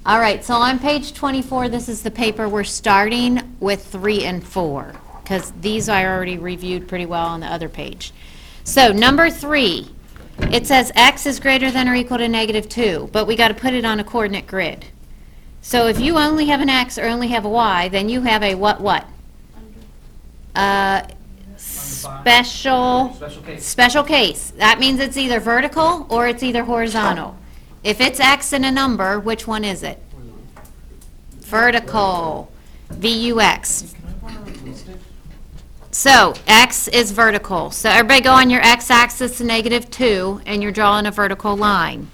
All right, so on page 24, this is the paper we're starting with 3 and 4, because these I already reviewed pretty well on the other page. So number 3, it says x is greater than or equal to -2, but we got to put it on a coordinate grid. So if you only have an x or only have a y, then you have a what? Special case. That means it's either vertical or it's either horizontal. If it's x and a number, which one is it? Vertical. VUX. So x is vertical. So everybody go on your x-axis to -2, and you're drawing a vertical line.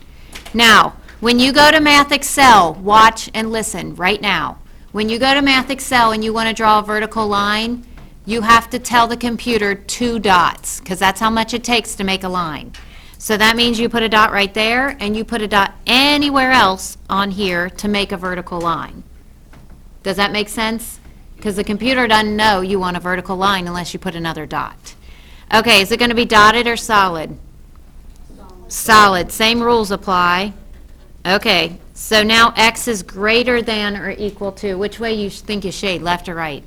Now, when you go to Math Excel, watch and listen right now. When you go to Math Excel and you want to draw a vertical line, you have to tell the computer 2 dots, because that's how much it takes to make a line. So that means you put a dot right there, and you put a dot anywhere else on here to make a vertical line. Does that make sense? Because the computer doesn't know you want a vertical line unless you put another dot. Okay, is it going to be dotted or solid? Solid. Same rules apply. Okay, so now x is greater than or equal to, which way you think you shade, left or right?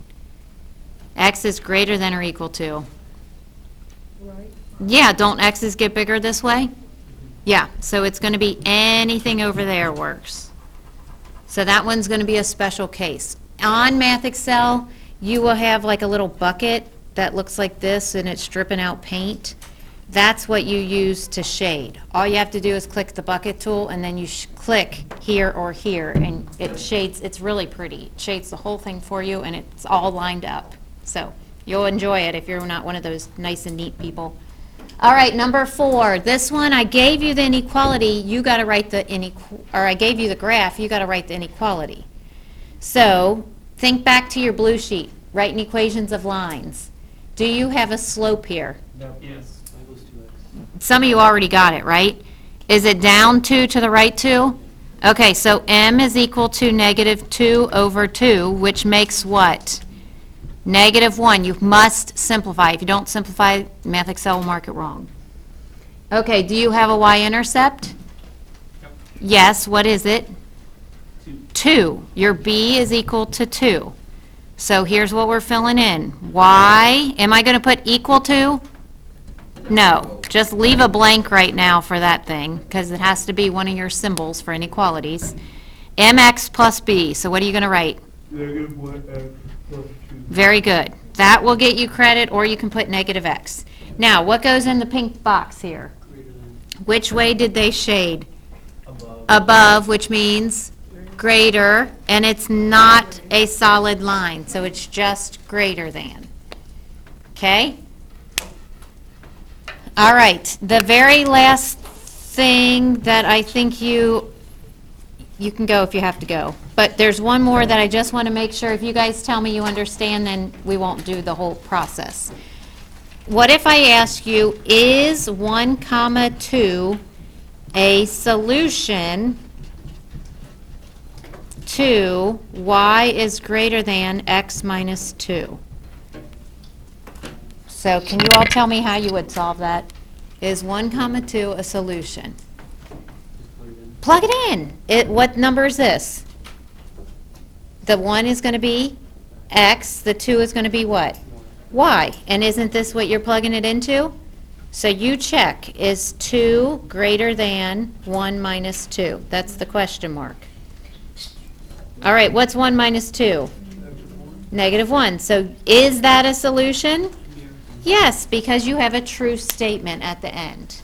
X is greater than or equal to? Right. Yeah, don't x's get bigger this way? Yeah, so it's going to be anything over there works. So that one's going to be a special case. On Math Excel, you will have like a little bucket that looks like this, and it's dripping out paint. That's what you use to shade. All you have to do is click the bucket tool, and then you click here or here, and it shades. It's really pretty. It shades the whole thing for you, and it's all lined up. So you'll enjoy it if you're not one of those nice and neat people. All right, number 4. This one, I gave you the inequality. You got to write the I gave you the graph. You got to write the inequality. So think back to your blue sheet. Writing equations of lines. Do you have a slope here? No. Yes. Some of you already got it, right? Is it down 2 to the right 2? Okay, so m is equal to -2 over 2, which makes what? -1. You must simplify. If you don't simplify, Math Excel will mark it wrong. Okay, do you have a y-intercept? Yep. Yes, what is it? 2. 2. Your b is equal to 2. So here's what we're filling in. Y, am I going to put equal to? No, just leave a blank right now for that thing, because it has to be one of your symbols for inequalities. mx plus b, so what are you going to write? -1x plus 2. Very good. That will get you credit, or you can put -x. Now, what goes in the pink box here? Which way did they shade? Above. Above, which means greater, and it's not a solid line, so it's just greater than. Okay? All right, the very last thing that I think you can go if you have to go. But there's one more that I just want to make sure, if you guys tell me you understand, then we won't do the whole process. What if I ask you, is 1, 2 a solution to y is greater than x minus 2? So can you all tell me how you would solve that? Is 1, 2 a solution? Plug it in. What number is this? The 1 is going to be x. The 2 is going to be what? Y. And isn't this what you're plugging it into? So you check, is 2 greater than 1 minus 2? That's the question mark. All right, what's 1 minus 2? -1. So is that a solution? Yes, because you have a true statement at the end.